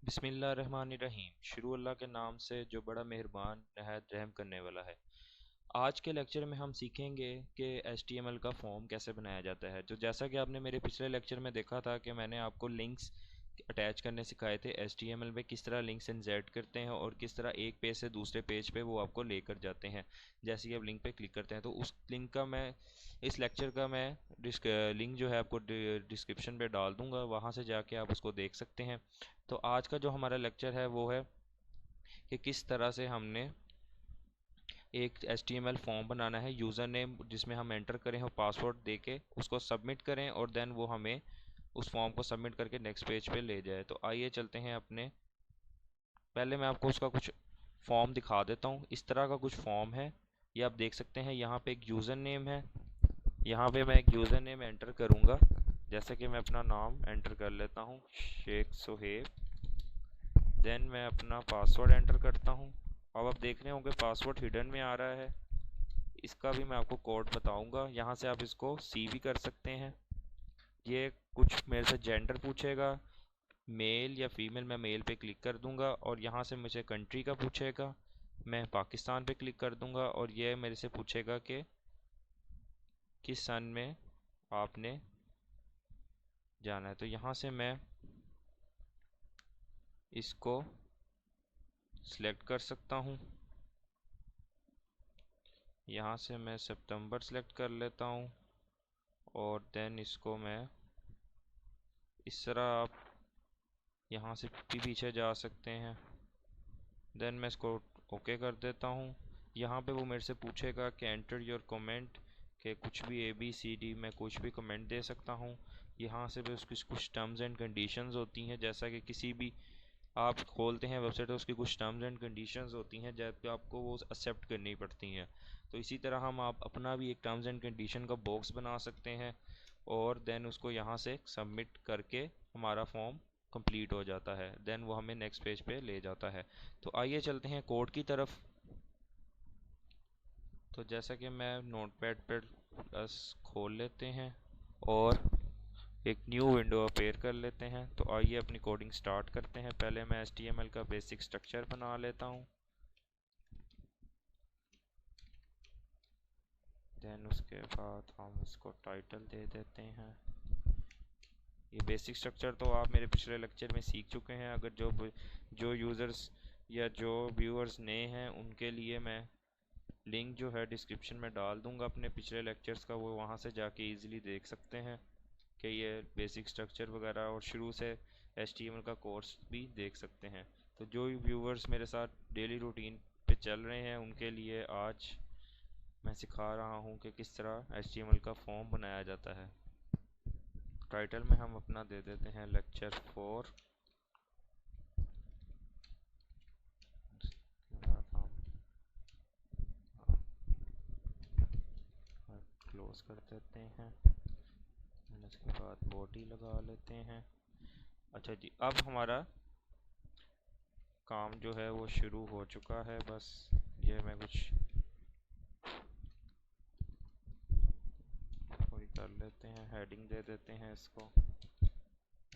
बिस्मिल्लाहिर्रहमानिर्रहीम। शुरू अल्लाह के नाम से जो बड़ा मेहरबान नहायत रहम करने वाला है। आज के लेक्चर में हम सीखेंगे कि HTML का फॉर्म कैसे बनाया जाता है। तो जैसा कि आपने मेरे पिछले लेक्चर में देखा था कि मैंने आपको लिंक्स अटैच करने सिखाए थे। HTML में किस तरह लिंक्स इंसर्ट करते हैं और किस तरह एक पेज से दूसरे पेज पे वो आपको लेकर जाते हैं। जैसे कि आप लिंक पे क्लिक करते हैं तो उस लिंक का मैं इस लेक्चर का मैं लिंक जो है आपको डिस्क्रिप्शन पे डाल दूंगा, वहाँ से जाके आप उसको देख सकते हैं। तो आज का जो हमारा लेक्चर है वो है कि किस तरह से हमने एक HTML फॉर्म बनाना है। यूज़र नेम जिसमें हम एंटर करें और पासवर्ड दे के उसको सबमिट करें और देन वो हमें उस फॉर्म को सबमिट करके नेक्स्ट पेज पे ले जाए। तो आइए चलते हैं अपने, पहले मैं आपको उसका कुछ फॉर्म दिखा देता हूँ। इस तरह का कुछ फॉर्म है, ये आप देख सकते हैं। यहाँ पे एक यूज़र नेम है, यहाँ पे मैं एक यूज़र नेम एंटर करूँगा। जैसे कि मैं अपना नाम एंटर कर लेता हूँ, शेख सुहेब। देन मैं अपना पासवर्ड एंटर करता हूँ। अब आप देख रहे होंगे पासवर्ड हिडन में आ रहा है। इसका भी मैं आपको कोड बताऊंगा, यहाँ से आप इसको सी भी कर सकते हैं। ये कुछ मेरे से जेंडर पूछेगा, मेल या फीमेल। मैं मेल पे क्लिक कर दूंगा और यहाँ से मुझे कंट्री का पूछेगा, मैं पाकिस्तान पे क्लिक कर दूंगा। और ये मेरे से पूछेगा कि किस सन में आपने जाना है। तो यहाँ से मैं इसको सिलेक्ट कर सकता हूँ। यहाँ से मैं सितंबर सेलेक्ट कर लेता हूँ और देन इसको मैं इस तरह, आप यहाँ से भी पीछे जा सकते हैं। देन मैं इसको ओके कर देता हूँ। यहाँ पे वो मेरे से पूछेगा कि एंटर योर कमेंट, के कुछ भी ABCD मैं कुछ भी कमेंट दे सकता हूँ। यहाँ से भी उसकी कुछ टर्म्स एंड कंडीशंस होती हैं, जैसा कि किसी भी आप खोलते हैं वेबसाइट तो उसकी कुछ टर्म्स एंड कंडीशंस होती हैं जब आपको वो एक्सेप्ट करनी पड़ती हैं। तो इसी तरह हम आप अपना भी एक टर्म्स एंड कंडीशन का बॉक्स बना सकते हैं और देन उसको यहाँ से सबमिट करके हमारा फॉर्म कंप्लीट हो जाता है। देन वो हमें नेक्स्ट पेज पे ले जाता है। तो आइए चलते हैं कोड की तरफ। तो जैसा कि मैं नोटपैड पर प्लस खोल लेते हैं और एक न्यू विंडो अपेयर कर लेते हैं। तो आइए अपनी कोडिंग स्टार्ट करते हैं। पहले मैं HTML का बेसिक स्ट्रक्चर बना लेता हूँ। देन उसके बाद हम इसको टाइटल दे देते हैं। ये बेसिक स्ट्रक्चर तो आप मेरे पिछले लेक्चर में सीख चुके हैं। अगर जो यूज़र्स या जो व्यूअर्स नए हैं उनके लिए मैं लिंक जो है डिस्क्रिप्शन में डाल दूंगा अपने पिछले लेक्चर्स का, वो वहाँ से जाके इजीली देख सकते हैं कि ये बेसिक स्ट्रक्चर वगैरह और शुरू से HTML का कोर्स भी देख सकते हैं। तो जो व्यूअर्स मेरे साथ डेली रूटीन पे चल रहे हैं उनके लिए आज मैं सिखा रहा हूँ कि किस तरह HTML का फॉर्म बनाया जाता है। टाइटल में हम अपना दे देते हैं लेक्चर 4। क्लोज कर देते हैं। उसके बाद बॉडी लगा लेते हैं। अच्छा जी, अब हमारा काम जो है वो शुरू हो चुका है। बस ये मैं कुछ कोई कर लेते हैं, हेडिंग दे देते हैं इसको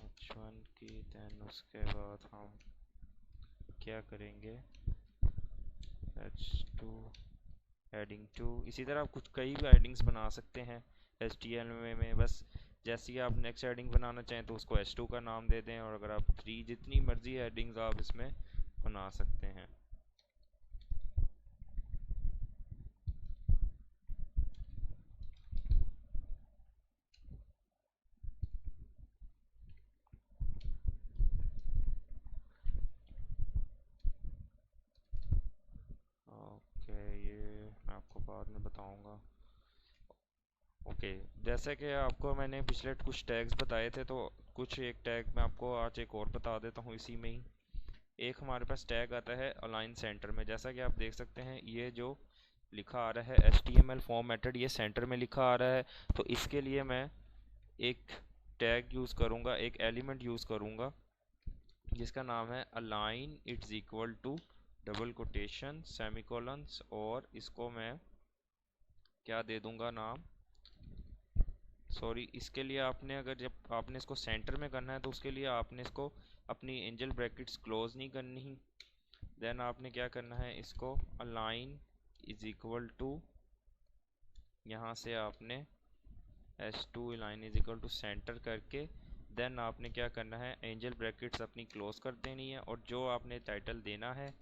H1 की। देन उसके बाद हम क्या करेंगे, H2 हेडिंग 2। इसी तरह आप कुछ कई भी हेडिंग्स बना सकते हैं HTML में। बस जैसे कि आप नेक्स्ट हेडिंग बनाना चाहें तो उसको H2 का नाम दे दें, और अगर आप 3 जितनी मर्जी हेडिंग्स आप इसमें बना सकते हैं। ओके, ये मैं आपको बाद में बताऊंगा। ओके, जैसे कि आपको मैंने पिछले कुछ टैग्स बताए थे, तो कुछ एक टैग मैं आपको आज एक और बता देता हूँ इसी में ही। एक हमारे पास टैग आता है अलाइन सेंटर में। जैसा कि आप देख सकते हैं ये जो लिखा आ रहा है HTML फॉर्म मेथड, ये सेंटर में लिखा आ रहा है। तो इसके लिए मैं एक टैग यूज़ करूँगा, एक एलिमेंट यूज़ करूँगा जिसका नाम है align it's equal to double quotation semicolons, और इसको मैं क्या दे दूँगा नाम, सॉरी, इसके लिए आपने, अगर जब आपने इसको सेंटर में करना है तो उसके लिए आपने इसको अपनी एंजल ब्रैकेट्स क्लोज नहीं करनी। देन आपने क्या करना है, इसको अलाइन इज इक्वल टू, यहाँ से आपने S2 align is equal to centre करके देन आपने क्या करना है, एंजल ब्रैकेट्स अपनी क्लोज कर देनी है और जो आपने टाइटल देना है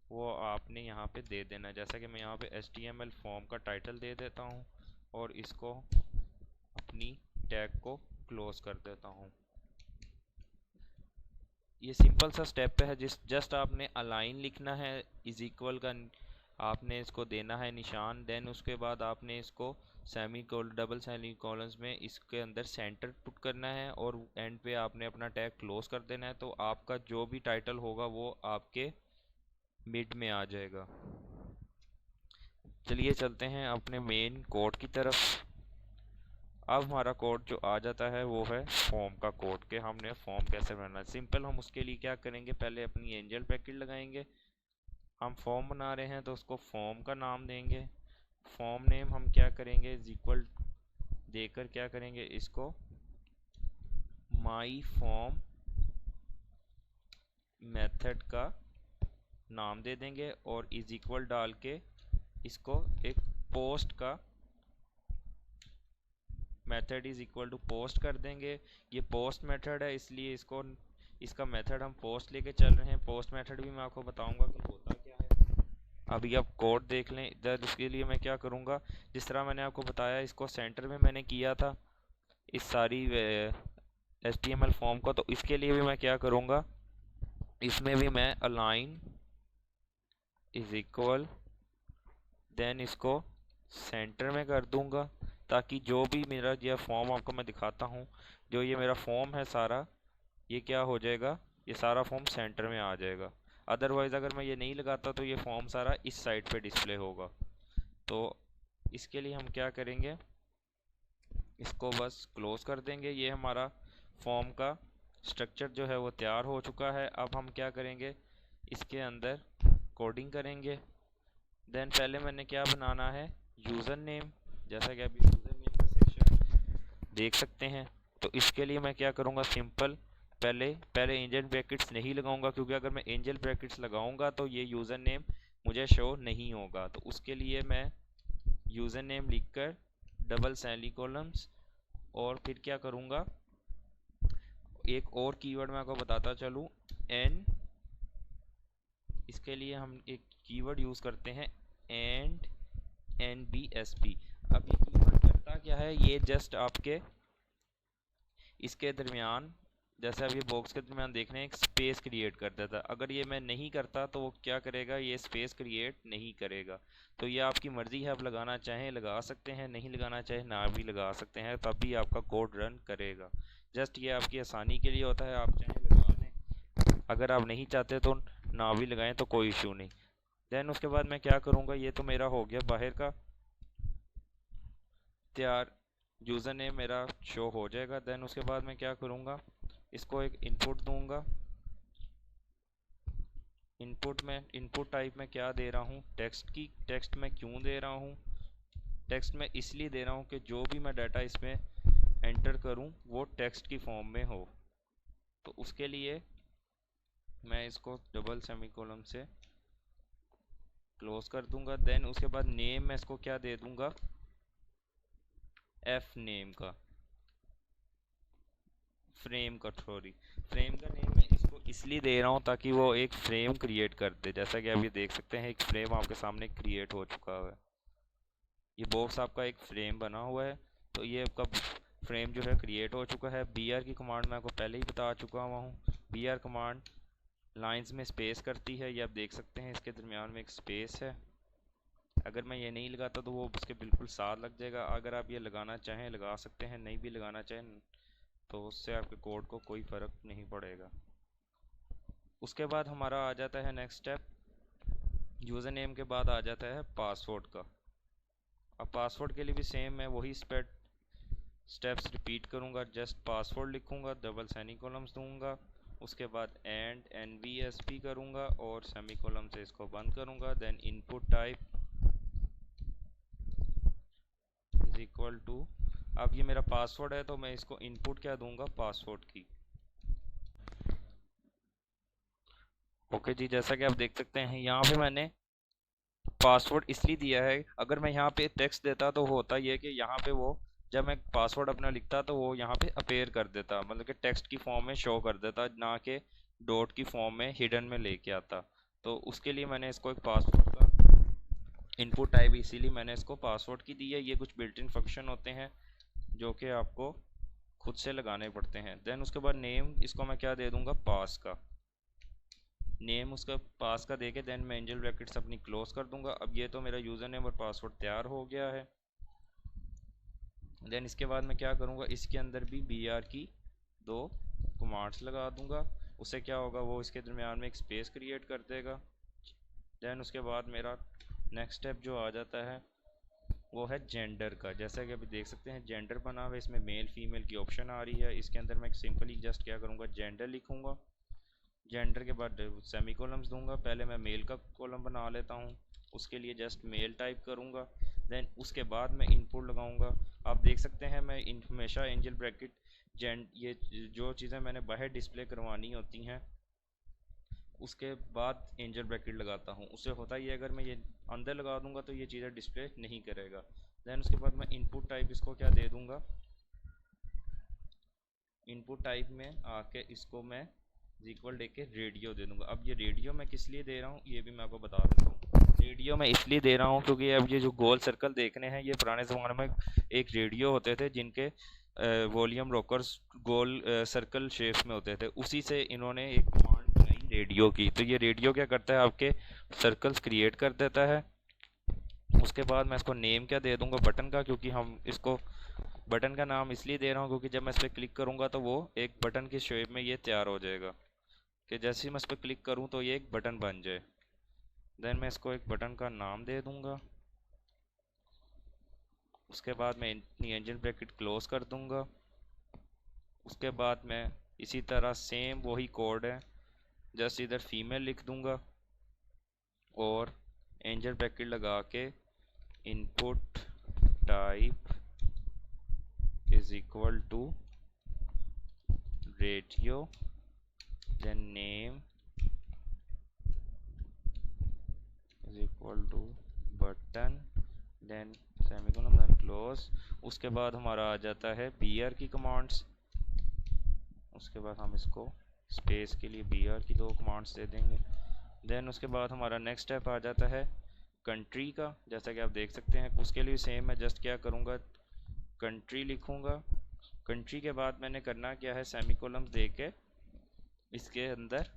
वो आपने यहाँ पे दे देना है। जैसा कि मैं यहाँ पे HTML फॉर्म का टाइटल दे देता हूँ और इसको अपनी टैग को क्लोज कर देता हूँ। ये सिंपल सा स्टेप है, जस्ट आपने अलाइन लिखना है, इज इक्वल का आपने इसको देना है निशान। देन उसके बाद आपने इसको डबल सेमी कॉलन्स में इसके अंदर सेंटर पुट करना है और एंड पे आपने अपना टैग क्लोज कर देना है। तो आपका जो भी टाइटल होगा वो आपके मिड में आ जाएगा। चलिए चलते हैं अपने मेन कोड की तरफ। अब हमारा कोड जो आ जाता है वो है फॉर्म का कोड, के हमने फॉर्म कैसे बनाना है। सिंपल, हम उसके लिए क्या करेंगे, पहले अपनी एंजल ब्रैकेट लगाएंगे। हम फॉर्म बना रहे हैं तो उसको फॉर्म का नाम देंगे। फॉर्म नेम हम क्या करेंगे, इज इक्वल देकर क्या करेंगे, इसको माई फॉर्म मेथड का नाम दे देंगे और इज इक्वल डाल के इसको एक पोस्ट का method is equal to post कर देंगे। ये पोस्ट मेथड है इसलिए इसका मेथड हम पोस्ट लेके चल रहे हैं। पोस्ट मेथड भी मैं आपको बताऊंगा कि होता क्या है। अभी आप कोड देख लें इधर। उसके लिए मैं क्या करूंगा, जिस तरह मैंने आपको बताया इसको सेंटर में मैंने किया था इस सारी HTML फॉर्म को, तो इसके लिए भी मैं क्या करूंगा, इसमें भी मैं अलाइन इज इक्वल देन इसको सेंटर में कर दूंगा ताकि जो भी मेरा यह फॉर्म आपको मैं दिखाता हूँ, जो ये मेरा फॉर्म है सारा, ये क्या हो जाएगा, ये सारा फॉर्म सेंटर में आ जाएगा। अदरवाइज़ अगर मैं ये नहीं लगाता तो ये फॉर्म सारा इस साइड पे डिस्प्ले होगा। तो इसके लिए हम क्या करेंगे, इसको बस क्लोज कर देंगे। ये हमारा फॉर्म का स्ट्रक्चर जो है वो तैयार हो चुका है। अब हम क्या करेंगे, इसके अंदर कोडिंग करेंगे। देन पहले मैंने क्या बनाना है, यूज़र नेम। जैसा कि आप यूज़र नेम का सेक्शन देख सकते हैं। तो इसके लिए मैं क्या करूँगा, सिंपल पहले पहले एंजल ब्रैकेट्स नहीं लगाऊंगा, क्योंकि अगर मैं एंजल ब्रैकेट्स लगाऊंगा तो ये यूज़र नेम मुझे शो नहीं होगा। तो उसके लिए मैं यूज़र नेम लिखकर डबल सेमी कॉलम्स और फिर क्या करूँगा, एक और कीवर्ड मैं आपको बताता चलूँ, एन। इसके लिए हम एक कीवर्ड यूज़ करते हैं एंड NBSP। अब ये कीवर्ड करता क्या है, ये जस्ट आपके इसके दरमियान, जैसे अब ये बॉक्स के दरमियान देख रहे हैं, एक स्पेस क्रिएट कर देता है। अगर ये मैं नहीं करता तो वो क्या करेगा, ये स्पेस क्रिएट नहीं करेगा। तो ये आपकी मर्ज़ी है, आप लगाना चाहें लगा सकते हैं, नहीं लगाना चाहें ना भी लगा सकते हैं, तब भी आपका कोड रन करेगा। जस्ट ये आपकी आसानी के लिए होता है, आप चाहें लगा लें, अगर आप नहीं चाहते तो ना भी लगाएं तो कोई इशू नहीं। देन उसके बाद मैं क्या करूँगा, ये तो मेरा हो गया बाहर का तैयार, यूज़र नेम मेरा शो हो जाएगा। देन उसके बाद मैं क्या करूँगा, इसको एक इनपुट दूंगा। इनपुट टाइप में क्या दे रहा हूँ, टेक्स्ट की। टेक्स्ट में क्यों दे रहा हूँ, टेक्स्ट में इसलिए दे रहा हूँ कि जो भी मैं डाटा इसमें एंटर करूँ वो टेक्स्ट की फॉर्म में हो। तो उसके लिए मैं इसको डबल सेमीकोलन से क्लोज कर दूंगा। देन उसके बाद नेम मैं इसको क्या दे दूंगा, एफ नेम का, फ्रेम का, सॉरी फ्रेम का नेम मैं इसको इसलिए दे रहा हूँ ताकि वो एक फ्रेम क्रिएट कर दे। जैसा कि आप ये देख सकते हैं, एक फ्रेम आपके सामने क्रिएट हो चुका है। ये बॉक्स आपका एक फ्रेम बना हुआ है। तो ये आपका फ्रेम जो है क्रिएट हो चुका है। br की कमांड मैं आपको पहले ही बता चुका हुआ हूँ। br कमांड लाइंस में स्पेस करती है, ये आप देख सकते हैं इसके दरमियान में एक स्पेस है। अगर मैं ये नहीं लगाता तो वो उसके बिल्कुल साथ लग जाएगा। अगर आप ये लगाना चाहें लगा सकते हैं, नहीं भी लगाना चाहें तो उससे आपके कोड को कोई फ़र्क नहीं पड़ेगा। उसके बाद हमारा आ जाता है नेक्स्ट स्टेप, यूज़र नेम के बाद आ जाता है पासवर्ड का। अब पासवर्ड के लिए भी सेम मैं वही स्टेप्स रिपीट करूँगा। जस्ट पासवर्ड लिखूँगा, डबल सेमीकोलंस दूंगा, उसके बाद एंड NBSP करूँगा और सेमीकोलन से इसको बंद करूँगा। Then input type is equal to अब ये मेरा पासवर्ड है तो मैं इसको इनपुट क्या दूंगा, पासवर्ड की। ओके जी, जैसा कि आप देख सकते हैं यहाँ पे मैंने पासवर्ड इसलिए दिया है, अगर मैं यहाँ पे टेक्स्ट देता तो होता ये कि यहाँ पे वो जब मैं पासवर्ड अपना लिखता तो वो यहाँ पे अपेयर कर देता, मतलब कि टेक्स्ट की फॉर्म में शो कर देता, ना कि डॉट की फॉर्म में हिडन में लेके आता। तो उसके लिए मैंने इसको एक पासवर्ड का इनपुट टाइप, इसीलिए मैंने इसको पासवर्ड की दी है। ये कुछ बिल्ट इन फंक्शन होते हैं जो कि आपको खुद से लगाने पड़ते हैं। देन उसके बाद नेम, इसको मैं क्या दे दूंगा, पास का नेम, उसका पास का देके देन मैं एंजल ब्रैकेट्स अपनी क्लोज कर दूंगा। अब ये तो मेरा यूज़र नेम और पासवर्ड तैयार हो गया है। देन इसके बाद मैं क्या करूँगा, इसके अंदर भी बी आर की दो कमांड्स लगा दूंगा। उससे क्या होगा, वो इसके दरमियान में एक स्पेस क्रिएट कर देगा। देन उसके बाद मेरा नेक्स्ट स्टेप जो आ जाता है वो है जेंडर का। जैसा कि अभी देख सकते हैं जेंडर बना हुआ है, इसमें मेल फीमेल की ऑप्शन आ रही है। इसके अंदर मैं सिंपली जस्ट क्या करूँगा, जेंडर लिखूँगा। जेंडर के बाद सेमी कॉलम्स दूंगा। पहले मैं मेल का कॉलम बना लेता हूँ, उसके लिए जस्ट मेल टाइप करूँगा। देन उसके बाद मैं इनपुट लगाऊंगा। आप देख सकते हैं मैं हमेशा एंजल ब्रैकेट जेंड ये जो चीज़ें मैंने बाहर डिस्प्ले करवानी होती हैं उसके बाद एंजल ब्रैकेट लगाता हूँ। उससे होता ही है अगर मैं ये अंदर लगा दूंगा तो ये चीज़ें डिस्प्ले नहीं करेगा। देन उसके बाद मैं इनपुट टाइप इसको क्या दे दूंगा, इनपुट टाइप में आके इसको मैं इक्वल दे के रेडियो दे दूंगा। अब ये रेडियो मैं किस लिए दे रहा हूँ ये भी मैं आपको बता देता हूँ। रेडियो मैं इसलिए दे रहा हूँ क्योंकि अब ये जो गोल सर्कल देखने हैं ये पुराने ज़माने में एक रेडियो होते थे जिनके वॉल्यूम रोकर्स गोल सर्कल शेप्स में होते थे, उसी से इन्होंने एक कमांड बनाई रेडियो की। तो ये रेडियो क्या करता है, आपके सर्कल्स क्रिएट कर देता है। उसके बाद मैं इसको नेम क्या दे दूंगा, बटन का, क्योंकि हम इसको बटन का नाम इसलिए दे रहा हूँ क्योंकि जब मैं इस पर क्लिक करूँगा तो वो एक बटन की शेप में ये तैयार हो जाएगा कि जैसे ही मैं इस पर क्लिक करूँ तो ये एक बटन बन जाए। देन मैं इसको एक बटन का नाम दे दूँगा। उसके बाद मैं अपनी एंजल ब्रैकेट क्लोज कर दूँगा। उसके बाद मैं इसी तरह सेम वही कोड है, जस्ट इधर फीमेल लिख दूँगा और एंजल ब्रैकेट लगा के input type is equal to radio, then name is equal to button, then semicolon, then close. उसके बाद हमारा आ जाता है बी आर की कमांड्स। उसके बाद हम इसको स्पेस के लिए बी आर की दो कमांड्स दे देंगे। देन उसके बाद हमारा नेक्स्ट स्टेप आ जाता है कंट्री का। जैसा कि आप देख सकते हैं उसके लिए सेम मैं जस्ट क्या करूँगा, कंट्री लिखूँगा। कंट्री के बाद मैंने करना क्या है, सेमीकोलन दे के इसके अंदर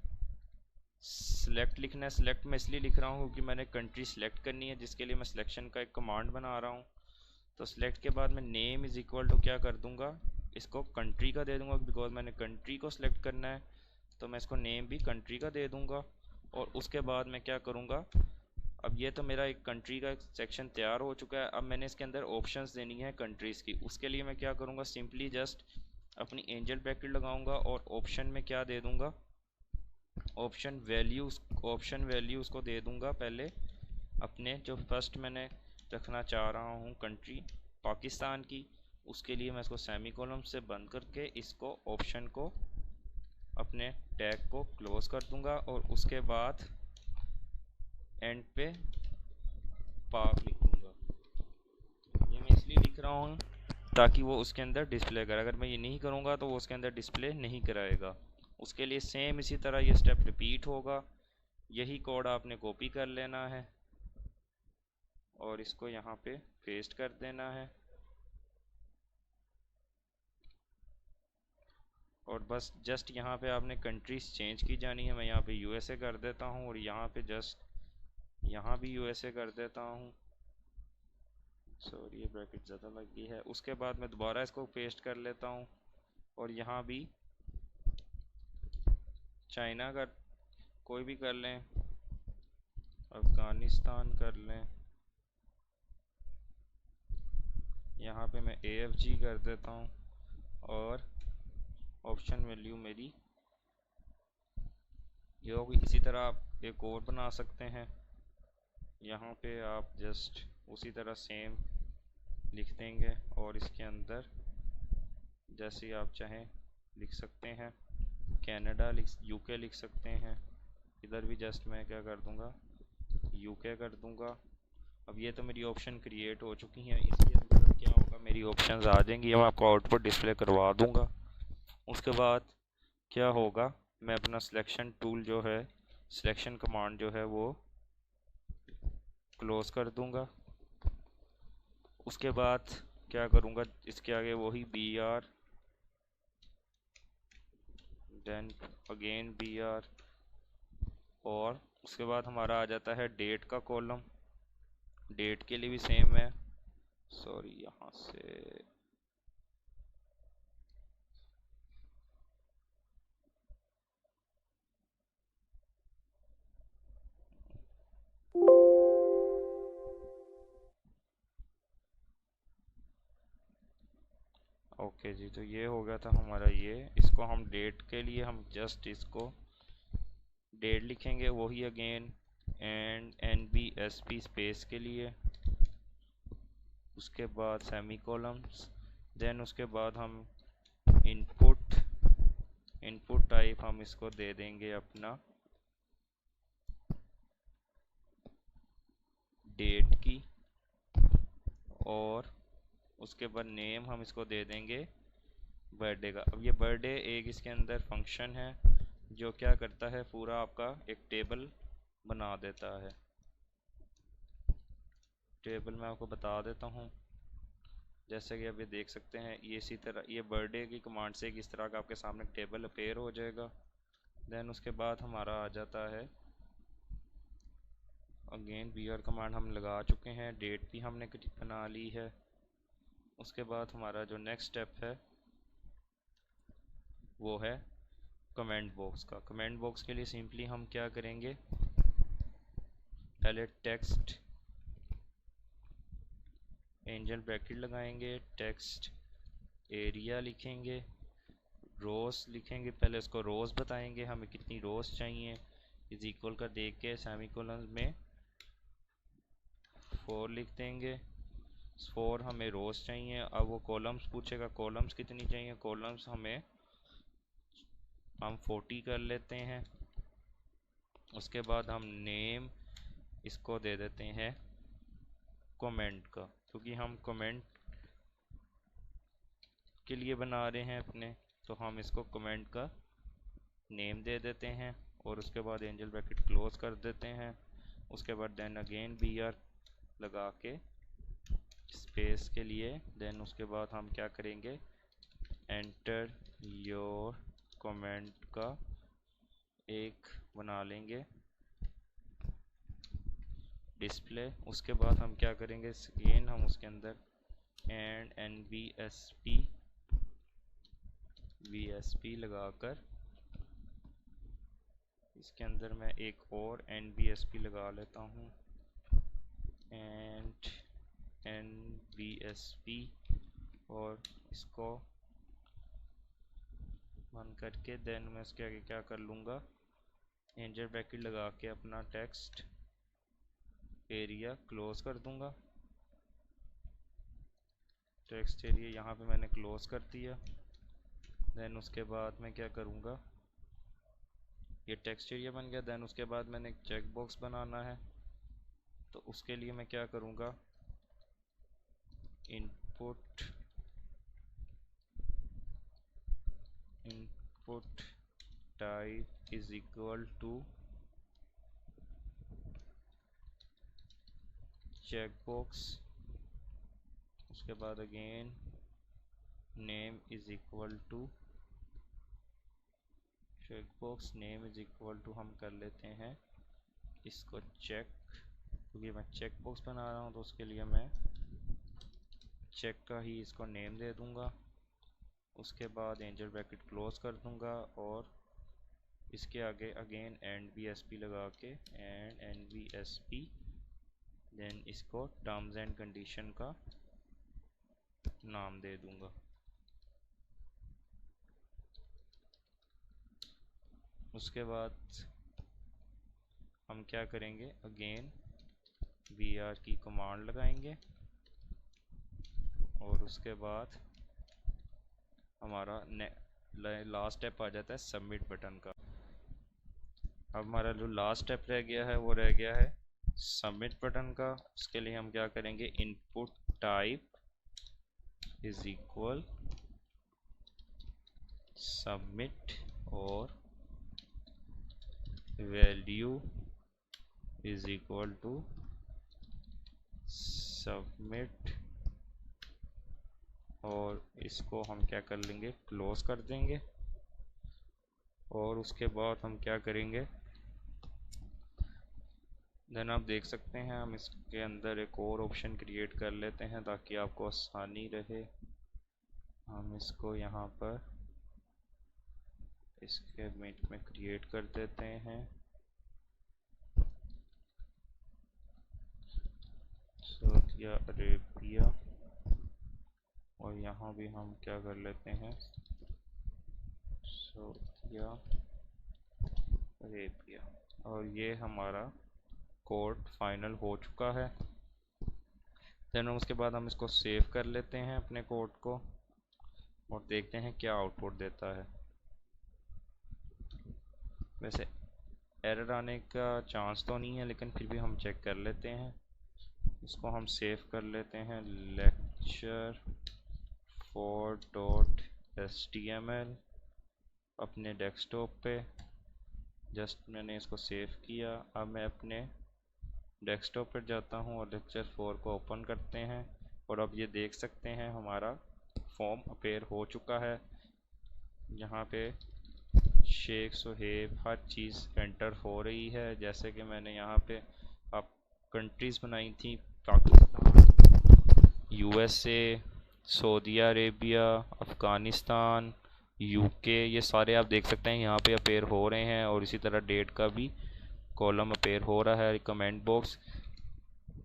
सिलेक्ट लिखना है। सिलेक्ट मैं इसलिए लिख रहा हूँ क्योंकि मैंने कंट्री सिलेक्ट करनी है, जिसके लिए मैं सिलेक्शन का एक कमांड बना रहा हूँ। तो सिलेक्ट के बाद मैं नेम इज़ इक्वल टू क्या कर दूंगा, इसको कंट्री का दे दूंगा, बिकॉज मैंने कंट्री को सिलेक्ट करना है तो मैं इसको नेम भी कंट्री का दे दूंगा। और उसके बाद मैं क्या करूँगा, अब ये तो मेरा एक कंट्री का एक सेक्शन तैयार हो चुका है। अब मैंने इसके अंदर ऑप्शंस देनी है कंट्रीज़ की। उसके लिए मैं क्या करूँगा, सिंपली जस्ट अपनी एंजल ब्रैकेट लगाऊंगा और ऑप्शन में क्या दे दूंगा, ऑप्शन वैल्यू उसको दे दूंगा पहले अपने जो फर्स्ट मैंने रखना चाह रहा हूँ कंट्री पाकिस्तान की। उसके लिए मैं इसको सेमी कॉलम से बंद करके इसको ऑप्शन को अपने टैग को क्लोज कर दूंगा और उसके बाद एंड पे पाक लिख दूंगा। ये मैं इसलिए लिख रहा हूँ ताकि वो उसके अंदर डिस्प्ले करे। अगर मैं ये नहीं करूँगा तो वो उसके अंदर डिस्प्ले नहीं कराएगा। उसके लिए सेम इसी तरह ये स्टेप रिपीट होगा। यही कोड आपने कॉपी कर लेना है और इसको यहाँ पे पेस्ट कर देना है और बस जस्ट यहाँ पे आपने कंट्रीज चेंज की जानी है। मैं यहाँ पे यूएसए कर देता हूँ और यहाँ पे जस्ट यहाँ भी यूएसए कर देता हूँ। सॉरी ये ब्रैकेट ज़्यादा लग गई है। उसके बाद मैं दोबारा इसको पेस्ट कर लेता हूँ और यहाँ भी चाइना का कोई भी कर लें, अफ़गानिस्तान कर लें, यहाँ पे मैं AFG कर देता हूँ और ऑप्शन वैल्यू मेरी ये होगी। इसी तरह आप एक और बना सकते हैं। यहाँ पे आप जस्ट उसी तरह सेम लिख देंगे और इसके अंदर जैसे आप चाहें लिख सकते हैं। कनाडा यूके लिख सकते हैं। इधर भी जस्ट मैं क्या कर दूंगा, यूके कर दूंगा। अब ये तो मेरी ऑप्शन क्रिएट हो चुकी हैं। इसके अंदर क्या होगा, मेरी ऑप्शंस आ जाएंगी, मैं आपको आउटपुट डिस्प्ले करवा दूंगा। उसके बाद क्या होगा, मैं अपना सिलेक्शन टूल जो है, सिलेक्शन कमांड जो है वो क्लोज कर दूंगा। उसके बाद क्या करूंगा, इसके आगे वही BR, देन अगेन BR, और उसके बाद हमारा आ जाता है डेट का कॉलम। डेट के लिए भी सेम है, सॉरी यहाँ से ओके जी। तो ये हो गया था हमारा, ये इसको हम डेट के लिए हम जस्ट इसको डेट लिखेंगे, वही अगेन एंड NBSP स्पेस के लिए, उसके बाद सेमी कॉलम्स, देन उसके बाद हम इनपुट इनपुट टाइप हम इसको दे देंगे अपना डेट की, और उसके बाद नेम हम इसको दे देंगे बर्थडे का। अब ये बर्थडे एक इसके अंदर फंक्शन है जो क्या करता है, पूरा आपका एक टेबल बना देता है। टेबल मैं आपको बता देता हूँ, जैसे कि आप ये देख सकते हैं, ये इसी तरह ये बर्थडे की कमांड से किस तरह का आपके सामने टेबल अपेयर हो जाएगा। देन उसके बाद हमारा आ जाता है अगेन BR कमांड हम लगा चुके हैं, डेट भी हमने बना ली है। उसके बाद हमारा जो नेक्स्ट स्टेप है वो है कमेंट बॉक्स का। कमेंट बॉक्स के लिए सिंपली हम क्या करेंगे, पहले टेक्स्ट एंजल ब्रैकेट लगाएंगे, टेक्स्ट एरिया लिखेंगे, रोज लिखेंगे, पहले उसको रोज बताएंगे हमें कितनी रोज चाहिए, इज इक्वल का देख के सेमी कोलन में 4 लिख देंगे। 4 हमें रोज चाहिए। अब वो कॉलम्स पूछेगा, कॉलम्स कितनी चाहिए, कॉलम्स हम 40 कर लेते हैं। उसके बाद हम नेम इसको दे देते हैं कमेंट का, क्योंकि हम कमेंट के लिए बना रहे हैं अपने, तो हम इसको कमेंट का नेम दे देते हैं, और उसके बाद एंजल ब्रैकेट क्लोज कर देते हैं। उसके बाद देन अगेन BR लगा के स्पेस के लिए, देन उसके बाद हम क्या करेंगे, एंटर योर कमेंट का एक बना लेंगे डिस्प्ले। उसके बाद हम क्या करेंगे, अगेन हम उसके अंदर एंड NBSP लगाकर इसके अंदर मैं एक और NBSP लगा लेता हूँ, एंड NBSP, और इसको बंद करके देन मैं इसके आगे क्या कर लूँगा, एंजल ब्रैकेट लगा के अपना टेक्स्ट एरिया क्लोज कर दूँगा। टेक्स्ट एरिया यहाँ पे मैंने क्लोज कर दिया। देन उसके बाद मैं क्या करूँगा, ये टेक्स्ट एरिया बन गया। देन उसके बाद मैंने एक चेक बॉक्स बनाना है, तो उसके लिए मैं क्या करूँगा, input input type is equal to check box. उसके बाद again name is equal to check box, name is equal to हम कर लेते हैं इसको चेक, क्योंकि मैं चेक बॉक्स बना रहा हूँ तो उसके लिए मैं चेक का ही इसको नेम दे दूँगा। उसके बाद एंजल ब्रैकेट क्लोज कर दूँगा, और इसके आगे अगेन NBSP लगा के एंड NBSP, देन इसको टर्म्स एंड कंडीशन का नाम दे दूँगा। उसके बाद हम क्या करेंगे, अगेन BR की कमांड लगाएंगे, और उसके बाद हमारा लास्ट स्टेप आ जाता है सबमिट बटन का। अब हमारा जो लास्ट स्टेप रह गया है वो रह गया है सबमिट बटन का। उसके लिए हम क्या करेंगे, input type is equal submit और value is equal to submit, और इसको हम क्या कर लेंगे, क्लोज कर देंगे। और उसके बाद हम क्या करेंगे, देन आप देख सकते हैं हम इसके अंदर एक और ऑप्शन क्रिएट कर लेते हैं ताकि आपको आसानी रहे। हम इसको यहाँ पर इसके मिट में क्रिएट कर देते हैं। सऊदी अरेबिया, और यहाँ भी हम क्या कर लेते हैं, सऊदी अरेबिया। और ये हमारा कोड फाइनल हो चुका है। देन उसके बाद हम इसको सेव कर लेते हैं अपने कोड को और देखते हैं क्या आउटपुट देता है। वैसे एरर आने का चांस तो नहीं है, लेकिन फिर भी हम चेक कर लेते हैं। इसको हम सेव कर लेते हैं lecture4.html अपने डेस्कटॉप पे। जस्ट मैंने इसको सेव किया। अब मैं अपने डेस्कटॉप पर जाता हूँ और lecture4 को ओपन करते हैं, और अब ये देख सकते हैं हमारा फॉर्म अपेयर हो चुका है। यहाँ पे शेख सुहेब हर चीज़ एंटर हो रही है। जैसे कि मैंने यहाँ पे आप कंट्रीज़ बनाई थी, Pakistan, USA, Saudi Arabia, Afghanistan, UK, ये सारे आप देख सकते हैं यहाँ पे अपेयर हो रहे हैं। और इसी तरह डेट का भी कॉलम अपेयर हो रहा है, कमेंट बॉक्स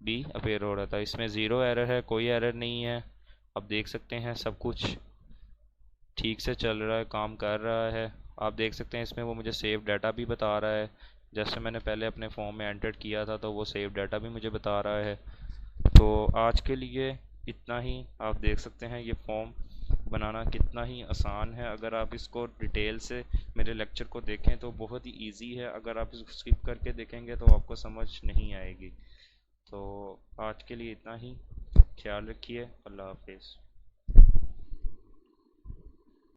भी अपेयर हो रहा था। इसमें ज़ीरो एरर है, कोई एरर नहीं है। अब देख सकते हैं सब कुछ ठीक से चल रहा है, काम कर रहा है। आप देख सकते हैं इसमें वो मुझे सेव डाटा भी बता रहा है। जैसे मैंने पहले अपने फॉर्म में एंटर किया था तो वो सेव डाटा भी मुझे बता रहा है। तो आज के लिए इतना ही। आप देख सकते हैं ये फॉर्म बनाना कितना ही आसान है। अगर आप इसको डिटेल से मेरे लेक्चर को देखें तो बहुत ही इजी है। अगर आप इसको स्किप करके देखेंगे तो आपको समझ नहीं आएगी। तो आज के लिए इतना ही। ख्याल रखिए। अल्लाह हाफिज़।